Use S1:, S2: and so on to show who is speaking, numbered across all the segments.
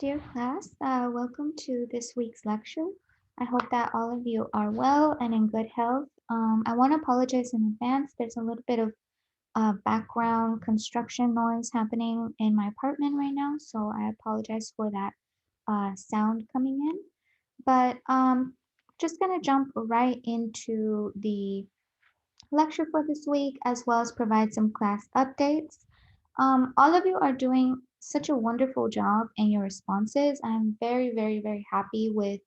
S1: Dear class, welcome to this week's lecture. I hope that all of you are well and in good health. I want to apologize in advance. There's a little bit of background construction noise happening in my apartment right now, so I apologize for that sound coming in. But just gonna jump right into the lecture for this week, as well as provide some class updates. All of you are doing such a wonderful job in your responses. I'm very happy with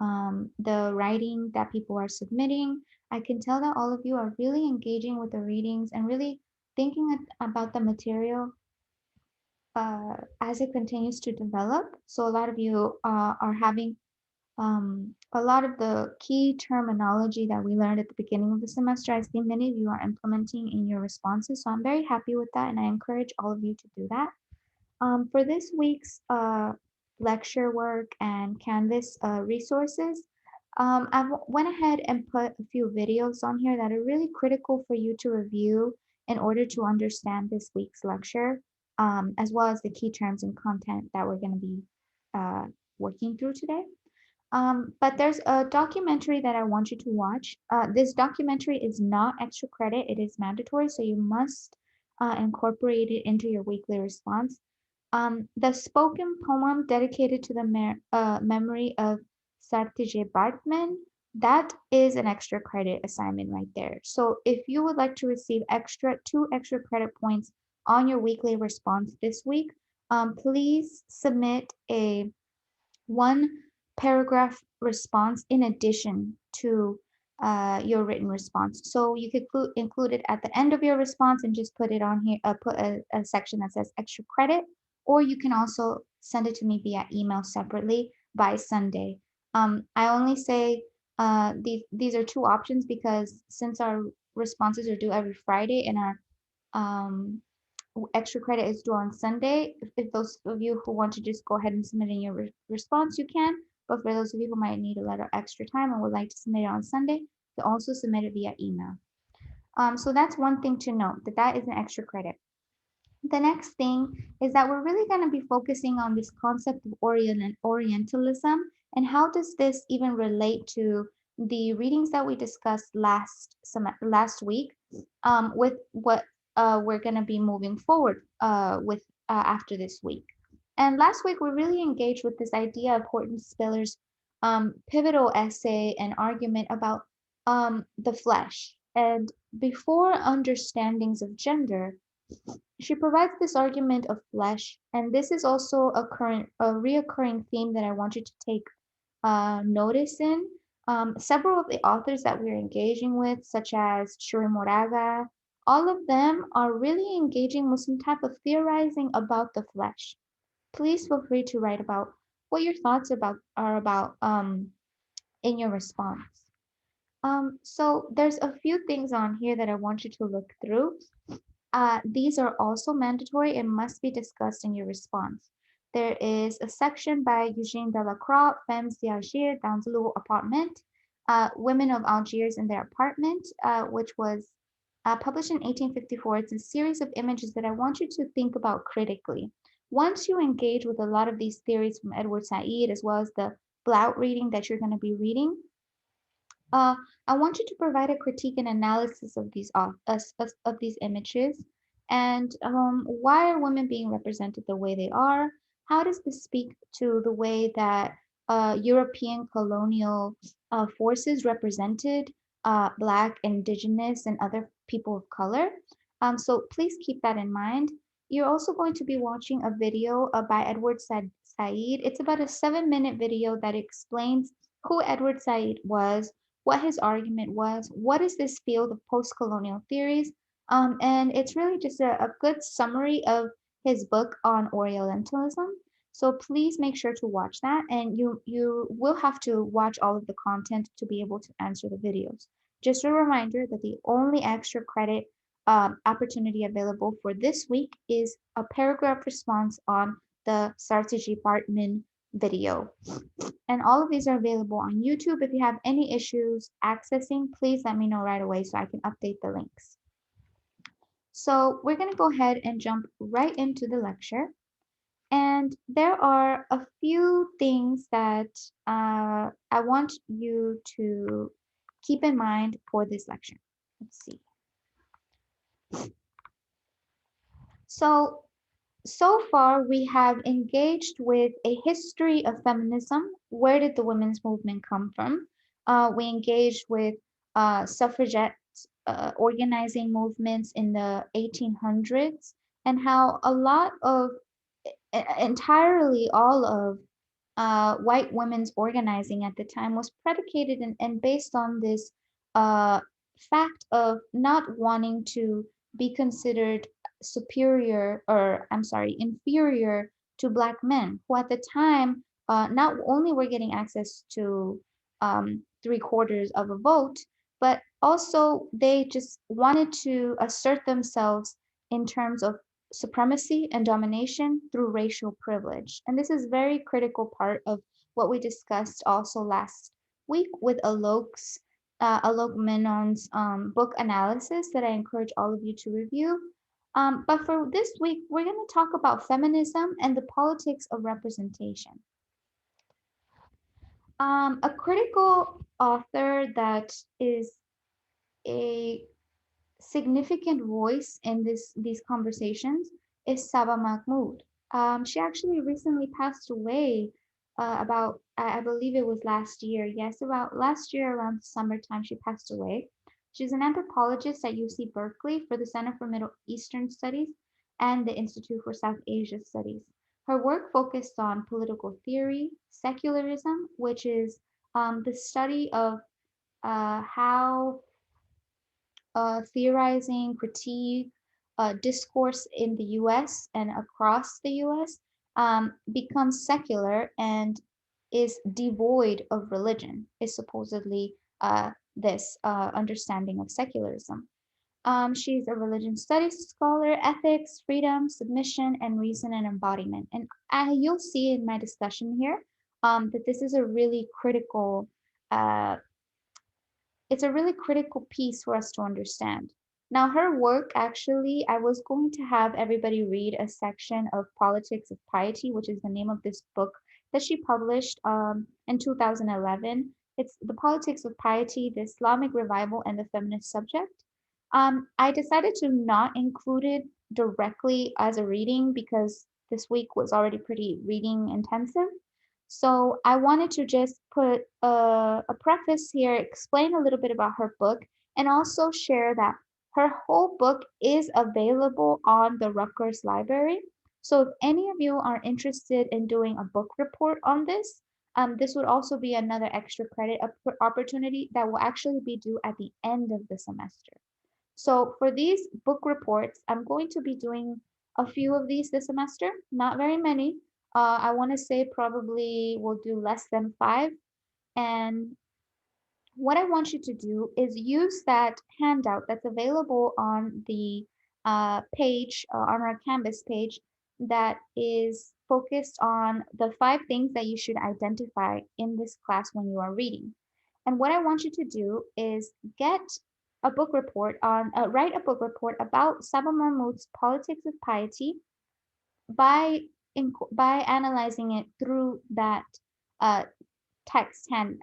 S1: the writing that people are submitting. I can tell that all of you are really engaging with the readings and really thinking about the material as it continues to develop. So a lot of you are having a lot of the key terminology that we learned at the beginning of the semester. I see many of you are implementing in your responses, so I'm very happy with that, and I encourage all of you to do that. For this week's lecture work and Canvas resources, I went ahead and put a few videos on here that are really critical for you to review in order to understand this week's lecture, as well as the key terms and content that we're going to be uh, working through today. But there's a documentary that I want you to watch. This documentary is not extra credit, it is mandatory, so you must incorporate it into your weekly response. The spoken poem dedicated to the memory of Sartije Bartman, that is an extra credit assignment right there. So if you would like to receive two extra credit points on your weekly response this week, please submit a one paragraph response in addition to your written response. So you could include it at the end of your response and just put it on here, put a section that says extra credit, or you can also send it to me via email separately by Sunday. I only say these are two options because since our responses are due every Friday and our um, extra credit is due on Sunday. If those of you who want to just go ahead and submit in your response, you can. But for those of you who might need a little extra time and would like to submit it on Sunday, you can also submit it via email. So that's one thing to note, that that is an extra credit. The next thing is that we're really going to be focusing on this concept of Orientalism and how does this even relate to the readings that we discussed last week with what we're going to be moving forward with after this week. And last week we really engaged with this idea of Horton Spiller's pivotal essay and argument about the flesh. And before understandings of gender, she provides this argument of flesh, and this is also a reoccurring theme that I want you to take notice in. Several of the authors that we're engaging with, such as Shuri Moraga, all of them are really engaging with some type of theorizing about the flesh. Please feel free to write about what your thoughts are about in your response. So there's a few things on here that I want you to look through. These are also mandatory and must be discussed in your response. There is a section by Eugene Delacroix, Femmes d'Alger dans le appartement, Women of Algiers in Their Apartment, which was published in 1854. It's a series of images that I want you to think about critically. Once you engage with a lot of these theories from Edward Said, as well as the Blount reading that you're going to be reading, uh, I want you to provide a critique and analysis of of these images, and why are women being represented the way they are? How does this speak to the way that European colonial forces represented Black, Indigenous, and other people of color? So please keep that in mind. You're also going to be watching a video by Edward Said. It's about a 7-minute video that explains who Edward Said was, what his argument was, what is this field of post-colonial theories, and it's really just a good summary of his book on Orientalism. So please make sure to watch that, and you will have to watch all of the content to be able to answer the videos. Just a reminder that the only extra credit opportunity available for this week is a paragraph response on the Sartiji Bartman video. And all of these are available on YouTube. If you have any issues accessing, please let me know right away so I can update the links. So we're going to go ahead and jump right into the lecture. And there are a few things that I want you to keep in mind for this lecture. Let's see. So, so far we have engaged with a history of feminism. Where did the women's movement come from? We engaged with suffragette organizing movements in the 1800s and how a lot of entirely all of white women's organizing at the time was predicated and based on this uh, fact of not wanting to be considered superior, or I'm sorry, inferior to Black men, who at the time not only were getting access to three-quarters of a vote, but also they just wanted to assert themselves in terms of supremacy and domination through racial privilege. And this is very critical part of what we discussed also last week with Alok Menon's book analysis that I encourage all of you to review. But for this week, we're going to talk about feminism and the politics of representation. A critical author that is a significant voice in these conversations is Saba Mahmood. She actually recently passed away about, I believe it was last year. Yes, about last year around summertime, she passed away. She's an anthropologist at UC Berkeley for the Center for Middle Eastern Studies and the Institute for South Asia Studies. Her work focused on political theory, secularism, which is the study of how theorizing, critique, discourse in the US and across the US becomes secular and is devoid of religion, is supposedly this understanding of secularism. She's a religion studies scholar, ethics, freedom, submission, and reason and embodiment. And you'll see in my discussion here that this is a really critical uh, it's a really critical piece for us to understand. Now, her work actually, I was going to have everybody read a section of Politics of Piety, which is the name of this book that she published in 2011. It's The Politics of Piety, the Islamic Revival, and the Feminist Subject. I decided to not include it directly as a reading because this week was already pretty reading intensive. So I wanted to just put a preface here, explain a little bit about her book, and also share that her whole book is available on the Rutgers Library. So if any of you are interested in doing a book report on this, this would also be another extra credit opportunity that will actually be due at the end of the semester. So for these book reports, I'm going to be doing a few of these this semester, not very many. I want to say probably we'll do less than five. And what I want you to do is use that handout that's available on the page, on our Canvas page, that is focused on the five things that you should identify in this class when you are reading. And what I want you to do is get a book report on, write a book report about Saba Mahmood's Politics of Piety by by analyzing it through that uh,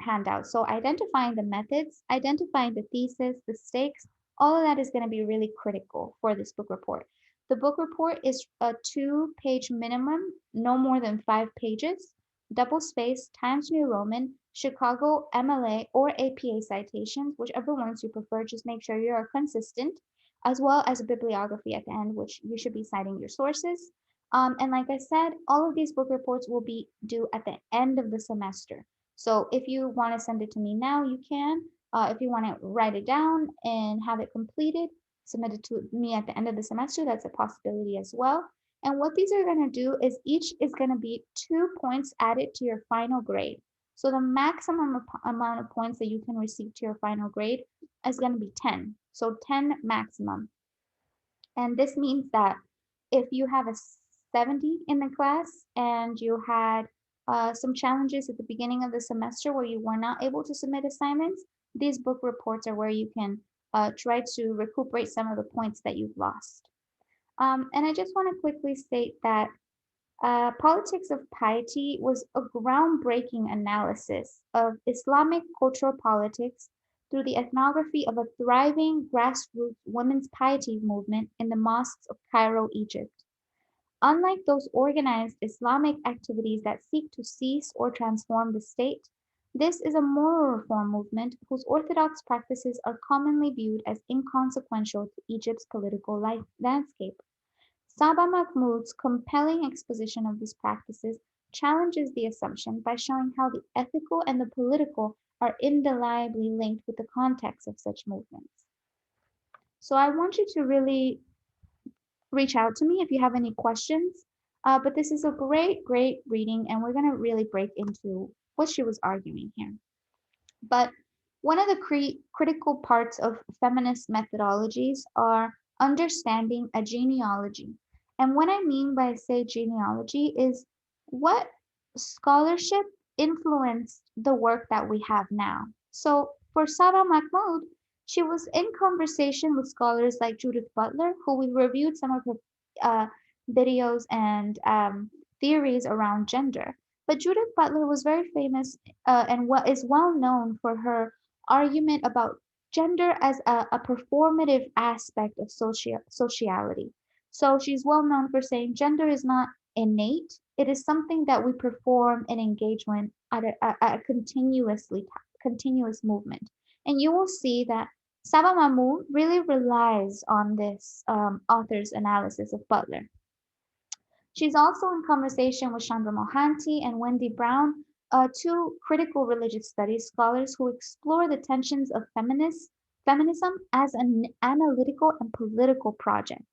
S1: handout. So identifying the methods, identifying the thesis, the stakes, all of that is going to be really critical for this book report. The book report is a 2-page minimum, no more than 5 pages, double spaced, Times New Roman, Chicago MLA or APA citations, whichever ones you prefer, just make sure you are consistent, as well as a bibliography at the end, which you should be citing your sources. And like I said, all of these book reports will be due at the end of the semester. So if you want to send it to me now, you can. If you want to write it down and have it completed, submit it to me at the end of the semester. That's a possibility as well. And what these are going to do is each is going to be 2 points added to your final grade. So the maximum amount of points that you can receive to your final grade is going to be 10. So 10 maximum. And this means that if you have a 70 in the class and you had some challenges at the beginning of the semester where you were not able to submit assignments, these book reports are where you can try to recuperate some of the points that you've lost. And I just want to quickly state that Politics of Piety was a groundbreaking analysis of Islamic cultural politics through the ethnography of a thriving grassroots women's piety movement in the mosques of Cairo, Egypt. Unlike those organized Islamic activities that seek to seize or transform the state, this is a moral reform movement whose orthodox practices are commonly viewed as inconsequential to Egypt's political landscape. Saba Mahmoud's compelling exposition of these practices challenges the assumption by showing how the ethical and the political are indelibly linked with the context of such movements. So I want you to really reach out to me if you have any questions. But this is a great, great reading, and we're going to really break into what she was arguing here. But one of the critical parts of feminist methodologies are understanding a genealogy. And what I mean by say genealogy is what scholarship influenced the work that we have now. So for Saba Mahmoud, she was in conversation with scholars like Judith Butler, who we reviewed some of her uh, videos and theories around gender. But Judith Butler was very famous and is well known for her argument about gender as a performative aspect of sociality. So she's well known for saying gender is not innate; it is something that we perform in engagement at a continuous movement. And you will see that Saba Mahmood really relies on this author's analysis of Butler. She's also in conversation with Chandra Mohanty and Wendy Brown, two critical religious studies scholars who explore the tensions of feminism as an analytical and political project.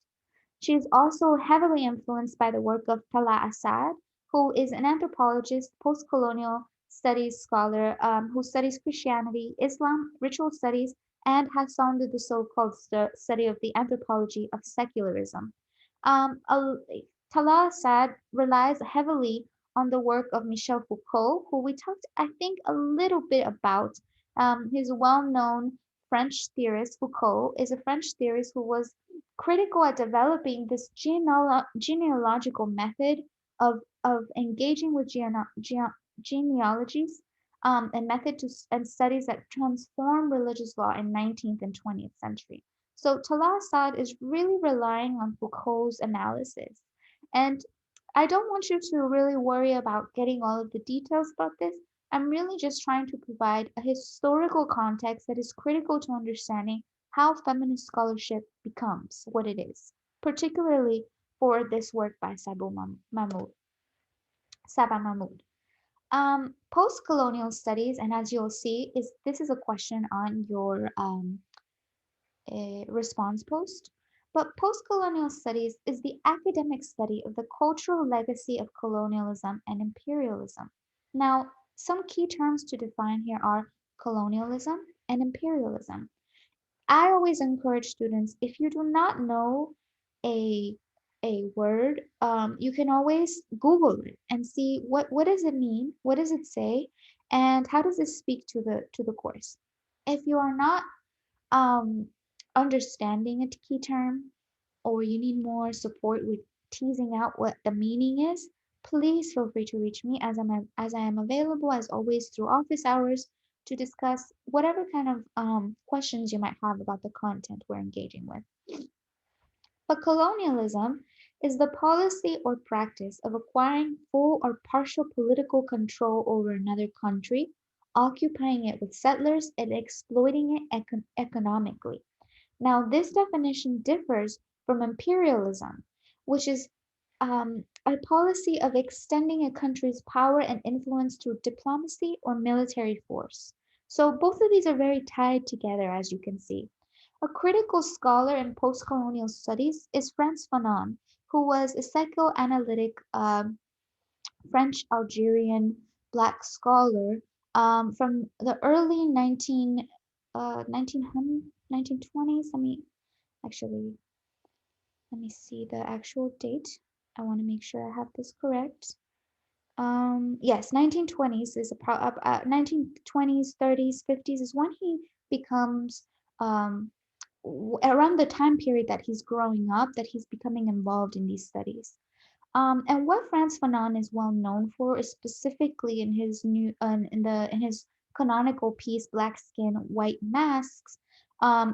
S1: She is also heavily influenced by the work of Tala Assad, who is an anthropologist, post-colonial studies scholar who studies Christianity, Islam, ritual studies, and has founded the so-called study of the anthropology of secularism. Um, Tala Assad relies heavily on the work of Michel Foucault, who we talked, I think, a little bit about. He's a well-known French theorist. Foucault is a French theorist who was critical at developing this genealogical method of engaging with genealogies and and studies that transform religious law in 19th and 20th century. So Tala Assad is really relying on Foucault's analysis. And I don't want you to really worry about getting all of the details about this. I'm really just trying to provide a historical context that is critical to understanding how feminist scholarship becomes what it is, particularly for this work by Mahmoud, Saba Mahmoud. Post-colonial studies, and as you'll see, this is a question on your response post. But post-colonial studies is the academic study of the cultural legacy of colonialism and imperialism. Now, some key terms to define here are colonialism and imperialism. I always encourage students, if you do not know a word, you can always Google it and see what does it mean, what does it say, and how does it speak to the course. If you are not um, understanding a key term, or you need more support with teasing out what the meaning is, please feel free to reach me as I am available as always through office hours to discuss whatever kind of questions you might have about the content we're engaging with. But colonialism is the policy or practice of acquiring full or partial political control over another country, occupying it with settlers, and exploiting it economically. Now, this definition differs from imperialism, which is a policy of extending a country's power and influence through diplomacy or military force. So, both of these are very tied together, as you can see. A critical scholar in post-colonial studies is Frantz Fanon, who was a psychoanalytic French-Algerian Black scholar from the early 1920s. Actually, let me see the actual date. I want to make sure I have this correct. Yes, 1920s is 1920s, 30s, 50s is when he becomes um, around the time period that he's growing up, that he's becoming involved in these studies. And what Frantz Fanon is well known for is specifically in his in his canonical piece Black Skin, White Masks,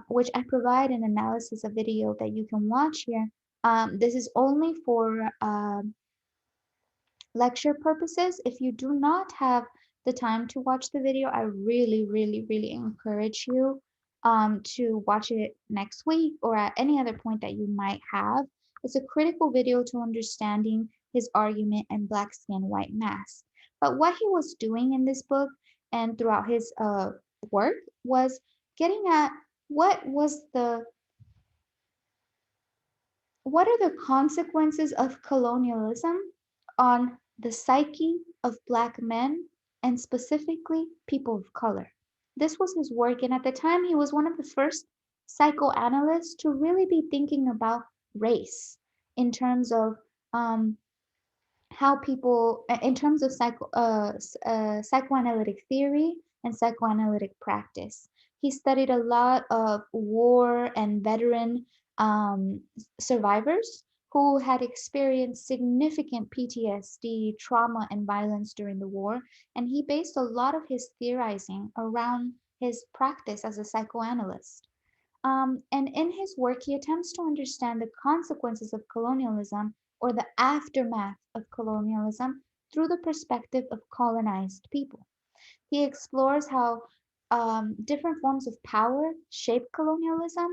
S1: which I provide an analysis, a video that you can watch here. This is only for lecture purposes. If you do not have the time to watch the video, I really, really, really encourage you to watch it next week or at any other point that you might have. It's a critical video to understanding his argument in Black Skin, White Mask. But what he was doing in this book and throughout his work was getting at what was the what are the consequences of colonialism on the psyche of Black men and specifically people of color? This was his work, and at the time, he was one of the first psychoanalysts to really be thinking about race in terms of um, how people, in terms of psychoanalytic theory and psychoanalytic practice. He studied a lot of war and veteran survivors who had experienced significant PTSD, trauma, and violence during the war, and he based a lot of his theorizing around his practice as a psychoanalyst. And in his work, he attempts to understand the consequences of colonialism or the aftermath of colonialism through the perspective of colonized people. He explores how different forms of power shape colonialism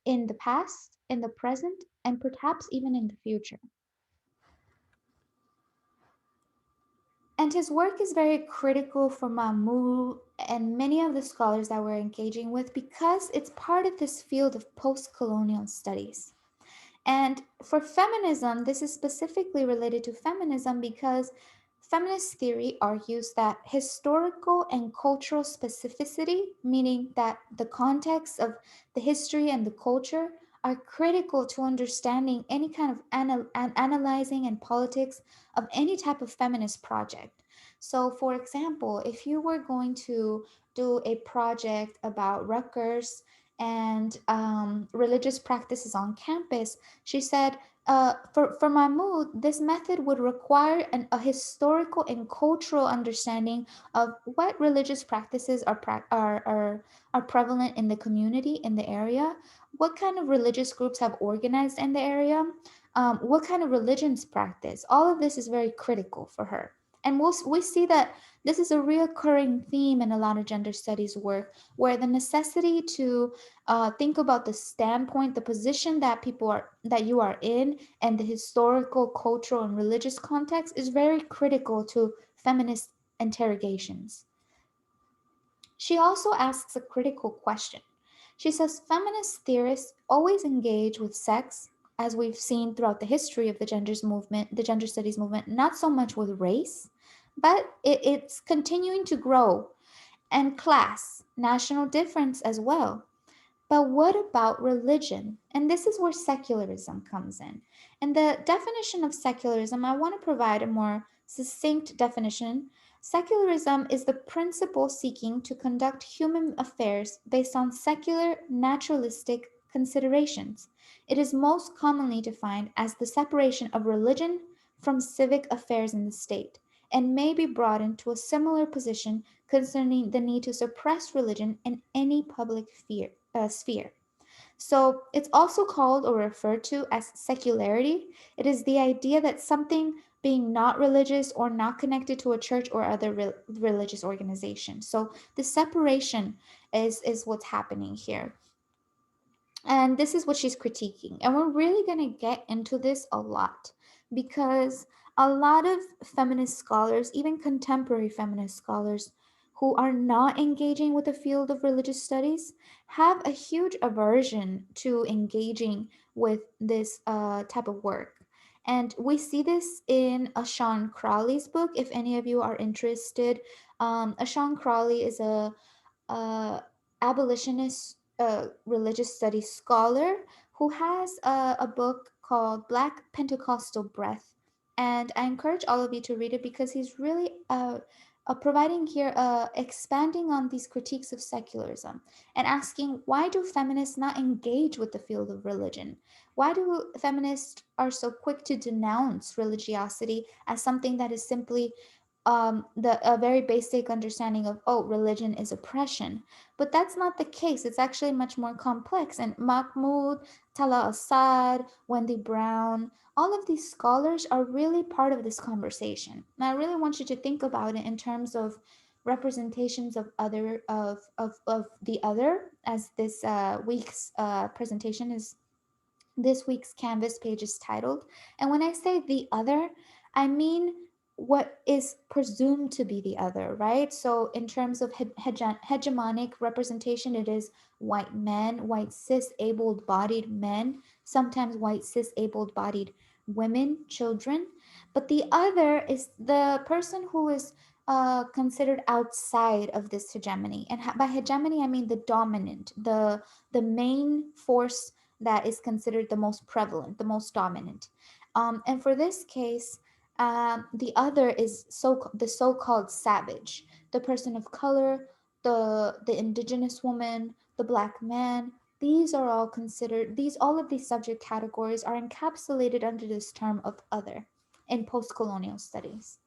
S1: in the past, in the present, and perhaps even in the future. And his work is very critical for Mahmoud and many of the scholars that we're engaging with because it's part of this field of post colonial studies. And for feminism, this is specifically related to feminism because feminist theory argues that historical and cultural specificity, meaning that the context of the history and the culture, are critical to understanding any kind of analyzing and politics of any type of feminist project. So, for example, if you were going to do a project about Rutgers and religious practices on campus, she said, for Mahmoud, this method would require a historical and cultural understanding of what religious practices are prevalent in the community, in the area, what kind of religious groups have organized in the area, what kind of religions practice. All of this is very critical for her. And we see that this is a reoccurring theme in a lot of gender studies work, where the necessity to think about the standpoint, the position that you are in, and the historical, cultural, and religious context is very critical to feminist interrogations. She also asks a critical question. She says feminist theorists always engage with sex, as we've seen throughout the history of the gender studies movement, not so much with race, but it's continuing to grow, and class, national difference as well. But what about religion? And this is where secularism comes in. In the definition of secularism, I want to provide a more succinct definition. Secularism is the principle seeking to conduct human affairs based on secular, naturalistic considerations. It is most commonly defined as the separation of religion from civic affairs in the state, and may be broadened to a similar position concerning the need to suppress religion in any public sphere. So it's also called or referred to as secularity. It is the idea that something being not religious or not connected to a church or other religious organization. So the separation is what's happening here. And this is what she's critiquing. And we're really going to get into this a lot because a lot of feminist scholars, even contemporary feminist scholars who are not engaging with the field of religious studies, have a huge aversion to engaging with this type of work. And we see this in Ashawn Crowley's book. If any of you are interested, Ashawn Crowley is a abolitionist religious studies scholar who has a book called Black Pentecostal Breath. And I encourage all of you to read it because he's really providing here expanding on these critiques of secularism and asking, why do feminists not engage with the field of religion? Why do feminists are so quick to denounce religiosity as something that is simply the a very basic understanding of, oh, religion is oppression? But that's not the case. It's actually much more complex. And Mahmoud, Tala Assad, Wendy Brown, all of these scholars are really part of this conversation. And I really want you to think about it in terms of representations of other of the other, as this week's presentation is, this week's Canvas page is titled. And when I say the other, I mean what is presumed to be the other, right? So, in terms of hegemonic representation, it is white men, white cis able bodied men, sometimes white cis able bodied women, children. But the other is the person who is considered outside of this hegemony. And by hegemony, I mean the dominant, the main force that is considered the most prevalent, the most dominant. And for this case, the other is the so-called savage, the person of color, the indigenous woman, the black man. These are all considered. All of these subject categories are encapsulated under this term of other in post-colonial studies.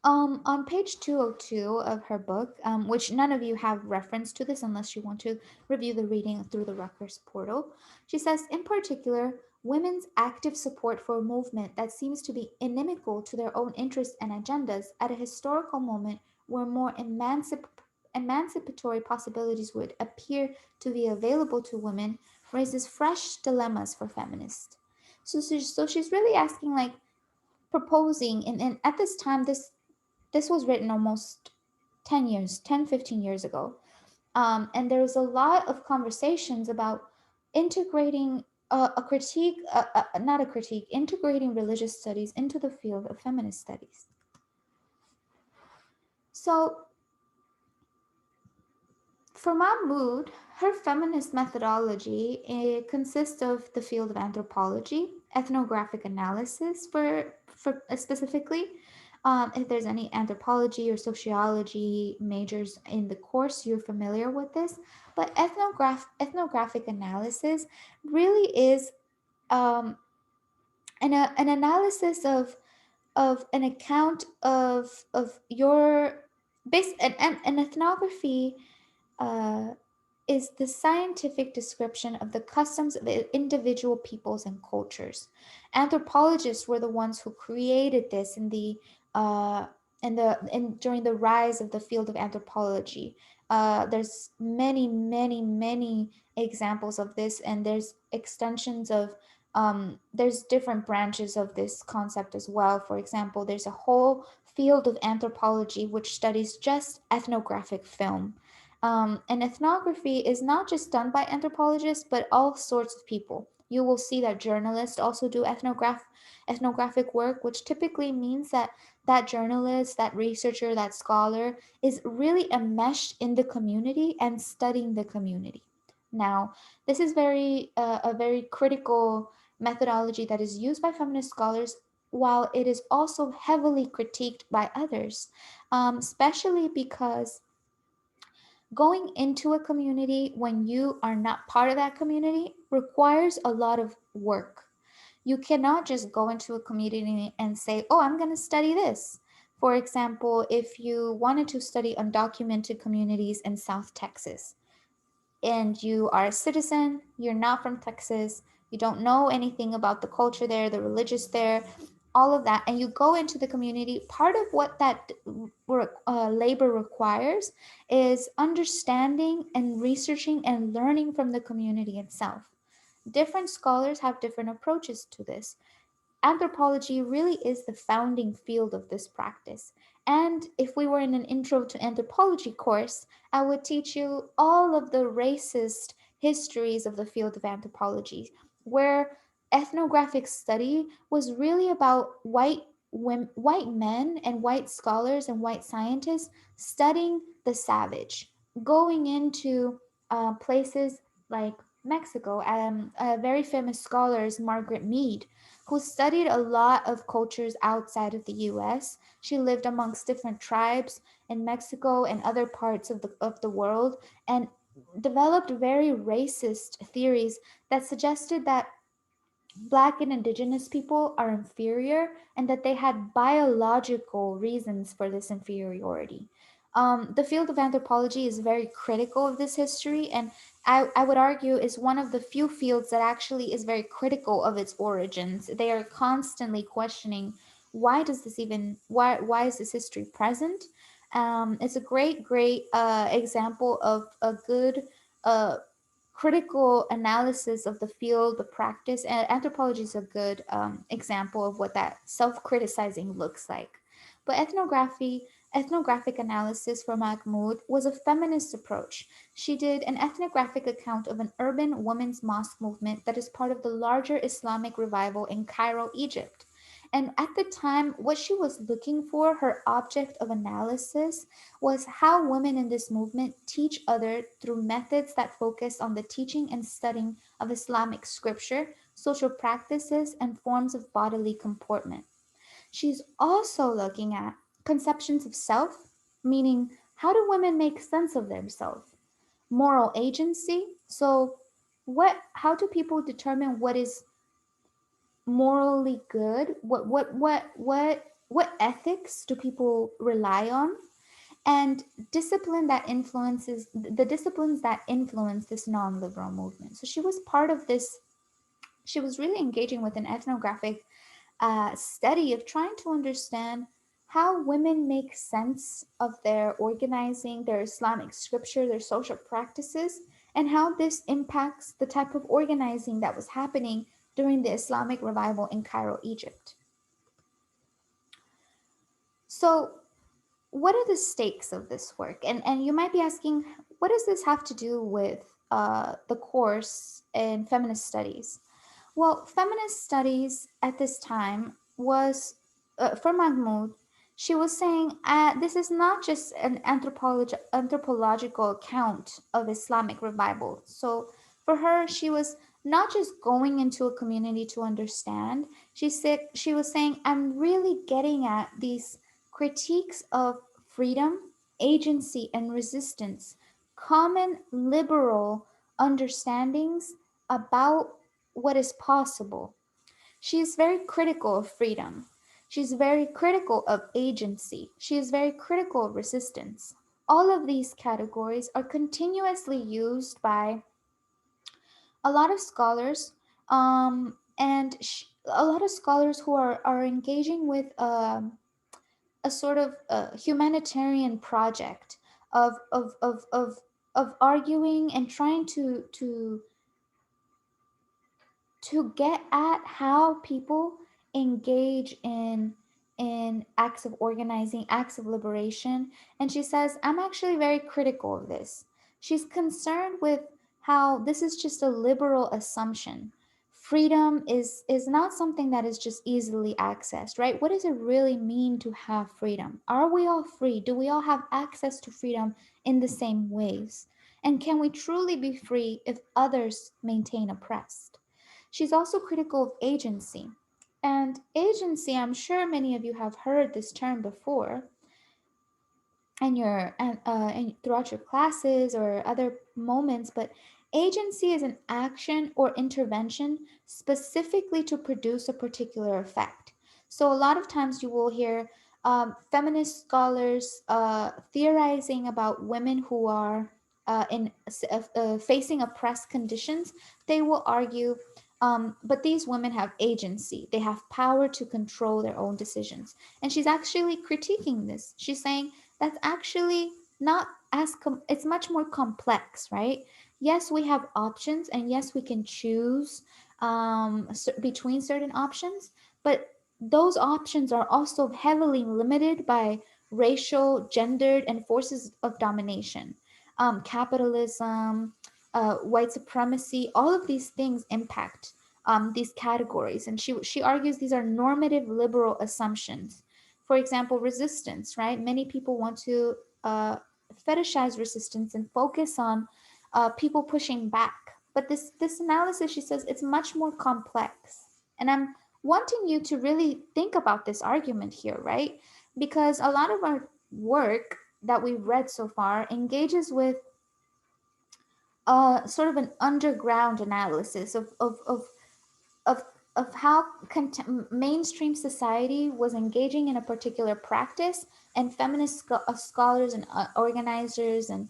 S1: On page 202 of her book, which none of you have reference to this unless you want to review the reading through the Rutgers portal, she says, in particular, women's active support for a movement that seems to be inimical to their own interests and agendas at a historical moment where more emancipatory possibilities would appear to be available to women raises fresh dilemmas for feminists. So she's really asking, like, proposing, and at this time, this was written almost 10 years, 10, 15 years ago. And there was a lot of conversations about integrating a critique, not a critique, integrating religious studies into the field of feminist studies. So for Mahmoud, her feminist methodology consists of the field of anthropology, ethnographic analysis for specifically. If there's any anthropology or sociology majors in the course, you're familiar with this. But ethnographic analysis really is an analysis of an account of your base an ethnography uh, is the scientific description of the customs of individual peoples and cultures. Anthropologists were the ones who created this uh, during the rise of the field of anthropology. There's many examples of this, and there's extensions of there's different branches of this concept as well. For example, there's a whole field of anthropology which studies just ethnographic film. And ethnography is not just done by anthropologists, but all sorts of people. You will see that journalists also do ethnographic work, which typically means that that journalist, that researcher, that scholar is really enmeshed in the community and studying the community. Now, this is a very critical methodology that is used by feminist scholars, while it is also heavily critiqued by others, especially because going into a community when you are not part of that community requires a lot of work. You cannot just go into a community and say, oh, I'm going to study this. For example, if you wanted to study undocumented communities in South Texas, and you are a citizen, you're not from Texas, you don't know anything about the culture there, the religious there, all of that, and you go into the community, part of what that labor requires is understanding and researching and learning from the community itself. Different scholars have different approaches to this. Anthropology really is the founding field of this practice. And if we were in an intro to anthropology course, I would teach you all of the racist histories of the field of anthropology, where ethnographic study was really about white men and white scholars and white scientists studying the savage, going into places like Mexico. A very famous scholar is Margaret Mead, who studied a lot of cultures outside of the US. She lived amongst different tribes in Mexico and other parts of the world, and developed very racist theories that suggested that Black and Indigenous people are inferior and that they had biological reasons for this inferiority. The field of anthropology is very critical of this history, and I would argue is one of the few fields that actually is very critical of its origins. They are constantly questioning why is this history present. It's a great example of a good uh, critical analysis of the field, the practice, and anthropology is a good example of what that self-criticizing looks like. But ethnographic analysis for Mahmoud was a feminist approach. She did an ethnographic account of an urban women's mosque movement that is part of the larger Islamic revival in Cairo, Egypt. And at the time, what she was looking for, her object of analysis, was how women in this movement teach others through methods that focus on the teaching and studying of Islamic scripture, social practices, and forms of bodily comportment. She's also looking at conceptions of self, meaning how do women make sense of themselves? Moral agency. So how do people determine what is morally good? What ethics do people rely on? And disciplines that influence this non-liberal movement. So she was part of this. She was really engaging with an ethnographic study of trying to understand how women make sense of their organizing, their Islamic scripture, their social practices, and how this impacts the type of organizing that was happening during the Islamic revival in Cairo, Egypt. So what are the stakes of this work? And you might be asking, what does this have to do with the course in feminist studies? Well, feminist studies at this time was, for Mahmoud, she was saying this is not just an anthropological account of Islamic revival. So for her, she was not just going into a community to understand. She was saying, I'm really getting at these critiques of freedom, agency, and resistance, common liberal understandings about what is possible. She is very critical of freedom. She's very critical of agency. She is very critical of resistance. All of these categories are continuously used by a lot of scholars, a lot of scholars who are engaging with a sort of humanitarian project of, of, of, of, of arguing and trying to get at how people engage in acts of organizing, acts of liberation. And she says, I'm actually very critical of this. She's concerned with how this is just a liberal assumption. Freedom is not something that is just easily accessed, right? What does it really mean to have freedom? Are we all free? Do we all have access to freedom in the same ways? And can we truly be free if others maintain oppressed? She's also critical of agency. And agency, I'm sure many of you have heard this term before and throughout your classes or other moments, but agency is an action or intervention specifically to produce a particular effect. So a lot of times you will hear feminist scholars theorizing about women who are facing oppressed conditions. They will argue, but these women have agency. They have power to control their own decisions. And she's actually critiquing this. She's saying that's actually not it's much more complex, right? Yes, we have options, and yes, we can choose between certain options, but those options are also heavily limited by racial, gendered, and forces of domination. Capitalism, white supremacy, all of these things impact these categories. And she argues these are normative liberal assumptions. For example, resistance, right? Many people want to fetishize resistance and focus on people pushing back. But this analysis, she says, it's much more complex. And I'm wanting you to really think about this argument here, right? Because a lot of our work that we've read so far engages with sort of an underground analysis of of how mainstream society was engaging in a particular practice, and feminist scholars and organizers and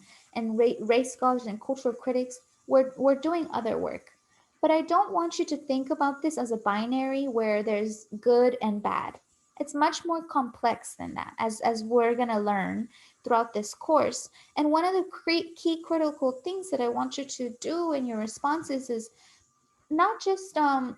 S1: race scholars and cultural critics were doing other work. But I don't want you to think about this as a binary where there's good and bad. It's much more complex than that, as we're going to learn throughout this course. And one of the key critical things that I want you to do in your responses is not just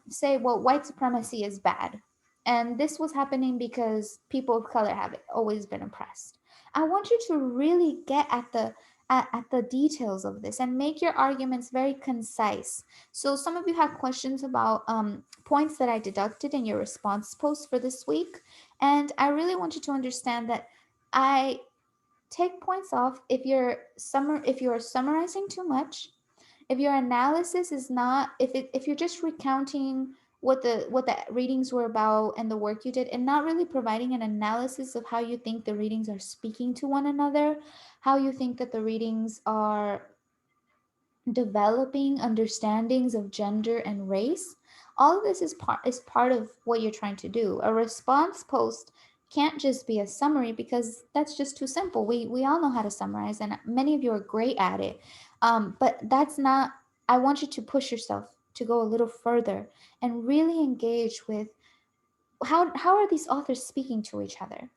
S1: say, well, white supremacy is bad and this was happening because people of color have always been oppressed. I want you to really get at the details of this and make your arguments very concise. So some of you have questions about points that I deducted in your response post for this week, and I really want you to understand that I take points off if you're summarizing too much, if your analysis is not, if you're just recounting what the readings were about and the work you did and not really providing an analysis of how you think the readings are speaking to one another, how you think that the readings are developing understandings of gender and race, all of this is part of what you're trying to do. A response post can't just be a summary because that's just too simple. We all know how to summarize and many of you are great at it. But that's not, I want you to push yourself to go a little further and really engage with how are these authors speaking to each other.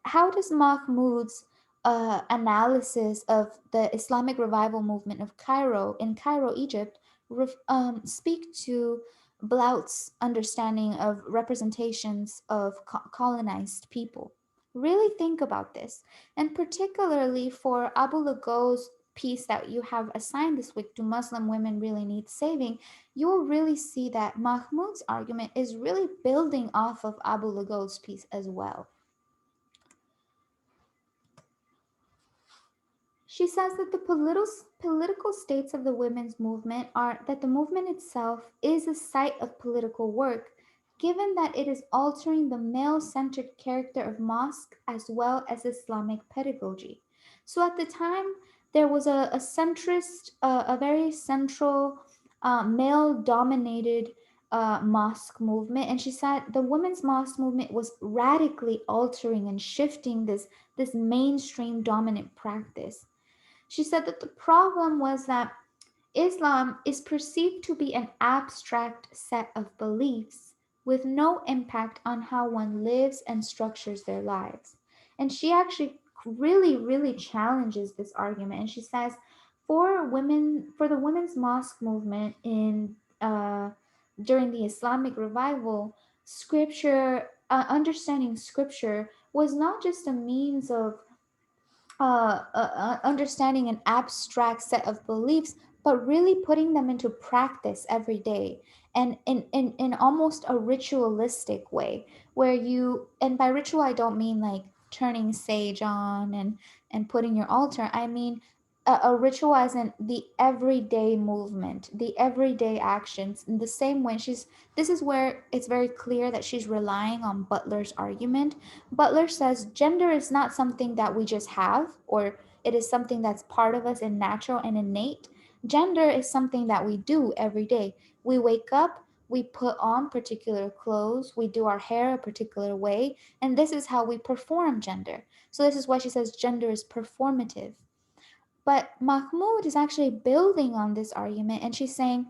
S1: How does Mahmoud's analysis of the Islamic revival movement of Cairo in Cairo, Egypt, speak to Blout's understanding of representations of colonized people? Really think about this, and particularly for Abu Lugo's piece that you have assigned this week, do Muslim women really need saving? You will really see that Mahmoud's argument is really building off of Abu Lugo's piece as well. She says that the political states of the women's movement are that the movement itself is a site of political work, given that it is altering the male centered character of mosque as well as Islamic pedagogy. So at the time, there was a centrist, a very central, male dominated mosque movement. And she said the women's mosque movement was radically altering and shifting this mainstream dominant practice. She said that the problem was that Islam is perceived to be an abstract set of beliefs with no impact on how one lives and structures their lives. And she actually really, really challenges this argument. And she says, for the women's mosque movement in during the Islamic revival, understanding scripture was not just a means of understanding an abstract set of beliefs, but really putting them into practice every day and in almost a ritualistic way, where you, and by ritual, I don't mean like turning sage on and putting your altar. I mean a ritual as in the everyday movement, the everyday actions. In the same way, this is where it's very clear that she's relying on Butler's argument. Butler says gender is not something that we just have, or it is something that's part of us and natural and innate. Gender is something that we do every day. We wake up, we put on particular clothes, we do our hair a particular way, and this is how we perform gender. So, this is why she says gender is performative. But Mahmoud is actually building on this argument, and she's saying,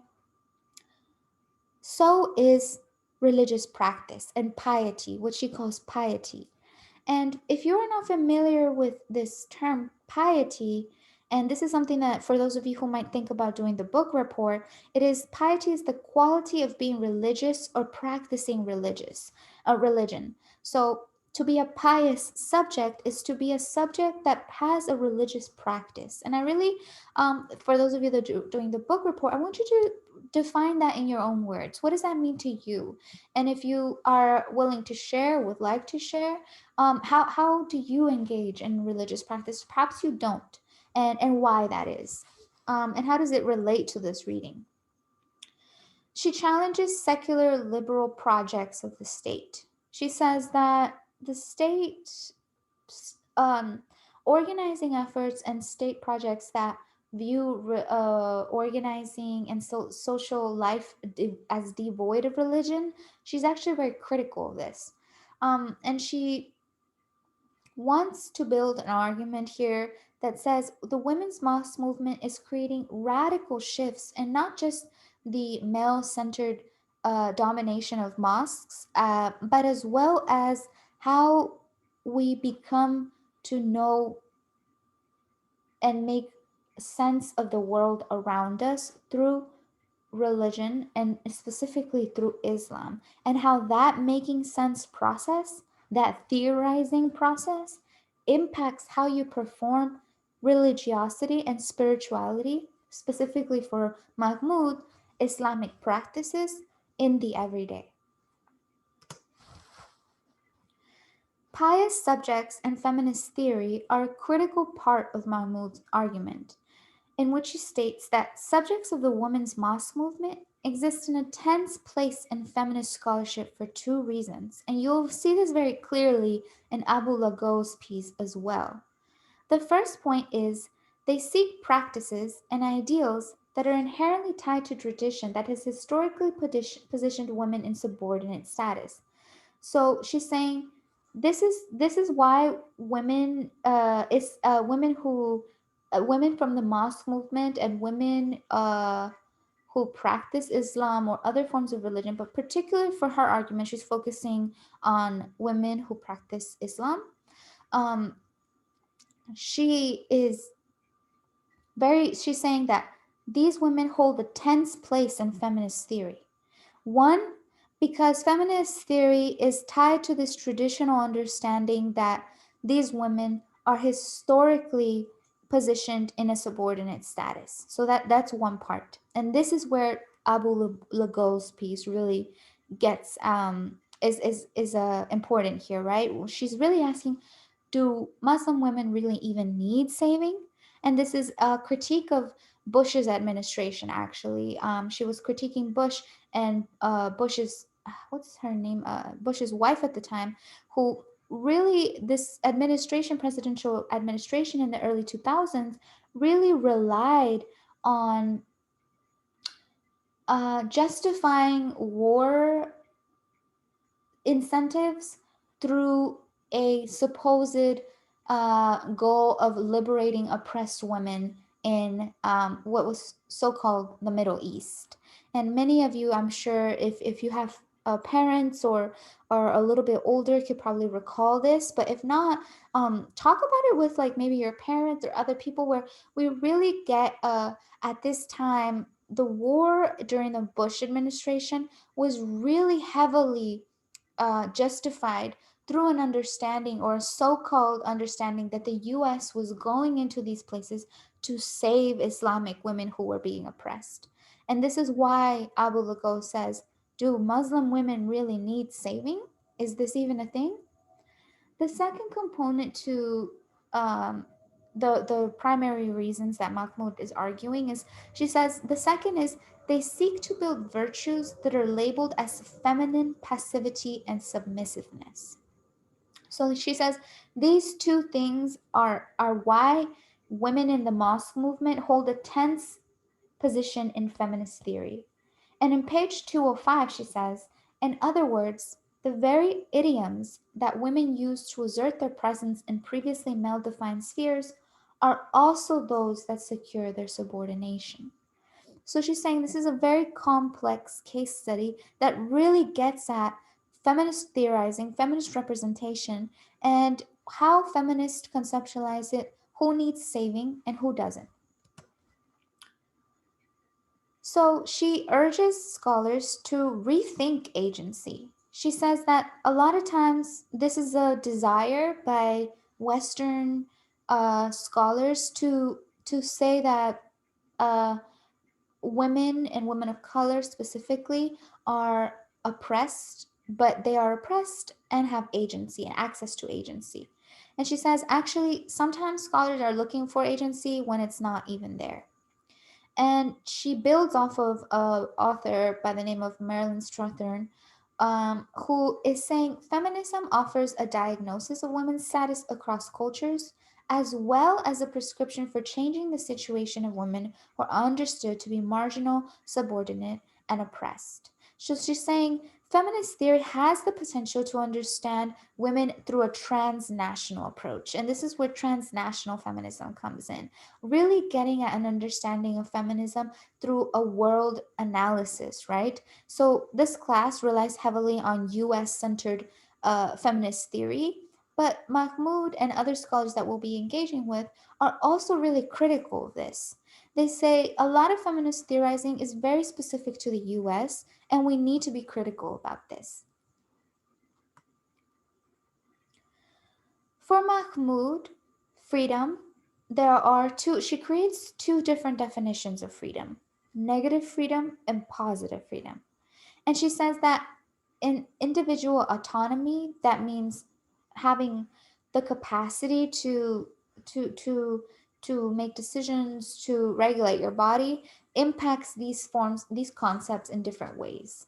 S1: so is religious practice and piety, what she calls piety. And if you're not familiar with this term piety, and this is something that for those of you who might think about doing the book report, it is piety is the quality of being religious or practicing a religion. So to be a pious subject is to be a subject that has a religious practice. And I really, for those of you that are doing the book report, I want you to define that in your own words. What does that mean to you? And if you are willing to share, would like to share, how do you engage in religious practice? Perhaps you don't, and why that is. And how does it relate to this reading? She challenges secular liberal projects of the state. She says that the state um, organizing efforts and state projects that view organizing and social life as devoid of religion, she's actually very critical of this. And she wants to build an argument here that says the women's mosque movement is creating radical shifts and not just the male centered domination of mosques, but as well as how we become to know and make sense of the world around us through religion and specifically through Islam, and how that making sense process, that theorizing process, impacts how you perform religiosity and spirituality, specifically for Mahmud, Islamic practices in the everyday. Pious subjects and feminist theory are a critical part of Mahmud's argument, in which he states that subjects of the women's mosque movement exist in a tense place in feminist scholarship for two reasons, and you'll see this very clearly in Abu Lago's piece as well. The first point is they seek practices and ideals that are inherently tied to tradition that has historically positioned women in subordinate status. So she's saying this is why women is women who women from the mosque movement and women who practice Islam or other forms of religion, but particularly for her argument, she's focusing on women who practice Islam. Um, she is she's saying that these women hold a tense place in feminist theory. One, because feminist theory is tied to this traditional understanding that these women are historically positioned in a subordinate status. So that's one part. And this is where Abu Lago's piece really gets is important here, right? She's really asking, do Muslim women really even need saving? And this is a critique of Bush's administration, actually. She was critiquing Bush and Bush's, what's her name? Bush's wife at the time, who really, this administration, presidential administration in the early 2000s, really relied on justifying war incentives through a supposed goal of liberating oppressed women in what was so-called the Middle East. And many of you, I'm sure, if you have parents or a little bit older, could probably recall this. But if not, talk about it with like maybe your parents or other people, where we really get at this time the war during the Bush administration was really heavily justified through an understanding or a so called understanding that the US was going into these places to save Islamic women who were being oppressed. And this is why Abu Lago says, do Muslim women really need saving? Is this even a thing? The second component to um, the primary reasons that Mahmoud is arguing is, she says the second is they seek to build virtues that are labeled as feminine passivity and submissiveness. So she says these two things are why women in the mosque movement hold a tense position in feminist theory. And in page 205, she says, in other words, the very idioms that women use to assert their presence in previously male defined spheres are also those that secure their subordination. So she's saying this is a very complex case study that really gets at feminist theorizing, feminist representation, and how feminists conceptualize it, who needs saving and who doesn't. So she urges scholars to rethink agency. She says that a lot of times this is a desire by Western scholars to say that uh, women and women of color specifically are oppressed, but they are oppressed and have agency and access to agency. And she says actually sometimes scholars are looking for agency when it's not even there. And she builds off of a author by the name of Marilyn Strathern, who is saying feminism offers a diagnosis of women's status across cultures, as well as a prescription for changing the situation of women who are understood to be marginal, subordinate, and oppressed. So she's saying feminist theory has the potential to understand women through a transnational approach. And this is where transnational feminism comes in, really getting at an understanding of feminism through a world analysis, right? So this class relies heavily on US centered feminist theory, but Mahmoud and other scholars that we'll be engaging with are also really critical of this. They say a lot of feminist theorizing is very specific to the US, and we need to be critical about this. For Mahmoud, freedom, there are two, she creates two different definitions of freedom: negative freedom and positive freedom. And she says that in individual autonomy, that means having the capacity to to to make decisions, to regulate your body, impacts these forms, these concepts in different ways.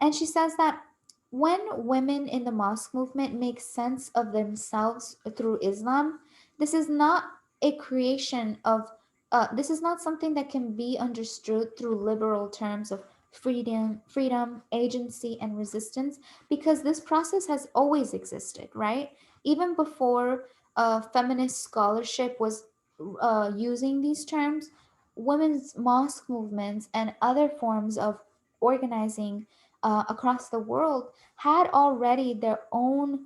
S1: And she says that when women in the mosque movement make sense of themselves through Islam, this is not a creation of, this is not something that can be understood through liberal terms of freedom, agency, and resistance, because this process has always existed, right? Even before feminist scholarship was using these terms, women's mosque movements and other forms of organizing across the world had already their own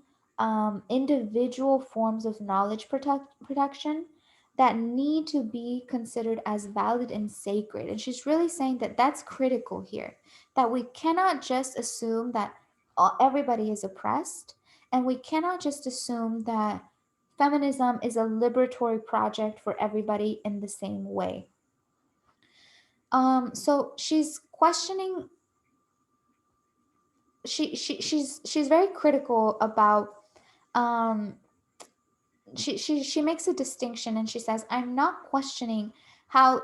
S1: individual forms of knowledge production that need to be considered as valid and sacred. And she's really saying that that's critical here, that we cannot just assume that everybody is oppressed, and we cannot just assume that feminism is a liberatory project for everybody in the same way. So she's questioning, she's very critical about, um she makes a distinction, and she says, I'm not questioning how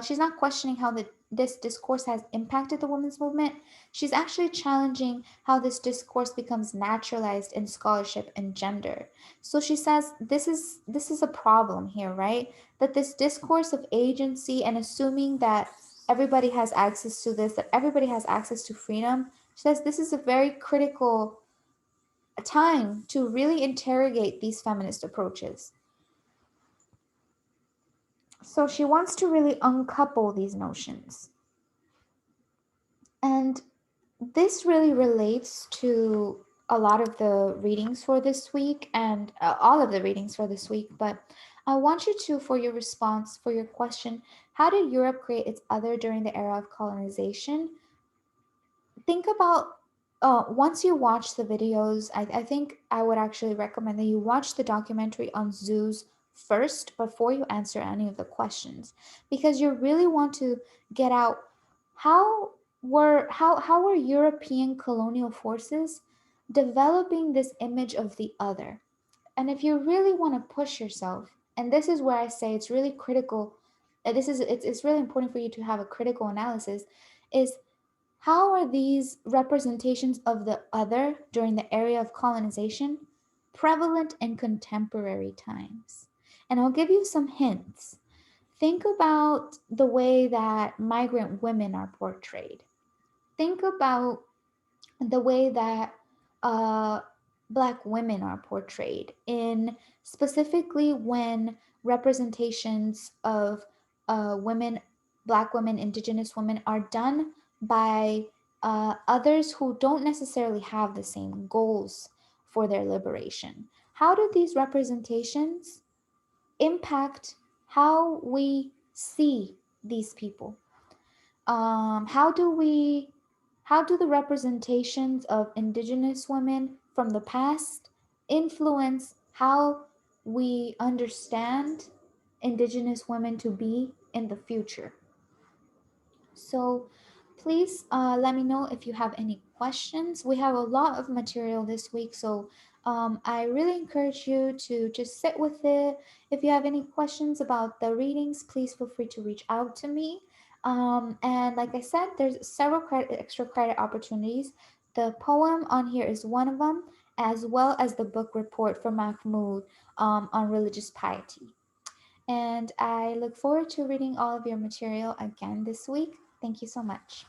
S1: she's not questioning how this discourse has impacted the women's movement. She's actually challenging how this discourse becomes naturalized in scholarship and gender. So she says this is a problem here, right? That this discourse of agency and assuming that everybody has access to this, that everybody has access to freedom, she says this is a very critical a time to really interrogate these feminist approaches. So she wants to really uncouple these notions. And this really relates to a lot of the readings for this week, and all of the readings for this week. But I want you to, for your response, for your question, how did Europe create its other during the era of colonization? Think about, once you watch the videos, I think I would actually recommend that you watch the documentary on zoos first before you answer any of the questions, because you really want to get out how were European colonial forces developing this image of the other. And if you really want to push yourself, and this is where I say it's really critical, it's really important for you to have a critical analysis, is how are these representations of the other during the era of colonization prevalent in contemporary times? And I'll give you some hints. Think about the way that migrant women are portrayed. Think about the way that uh, Black women are portrayed, in specifically when representations of women, Black women, Indigenous women, are done by others who don't necessarily have the same goals for their liberation. How do these representations impact how we see these people? How do we, how do the representations of Indigenous women from the past influence how we understand Indigenous women to be in the future? So please let me know if you have any questions. We have a lot of material this week, so I really encourage you to just sit with it. If you have any questions about the readings, please feel free to reach out to me. And like I said, there's several extra credit opportunities. The poem on here is one of them, as well as the book report from Mahmoud on religious piety. And I look forward to reading all of your material again this week. Thank you so much.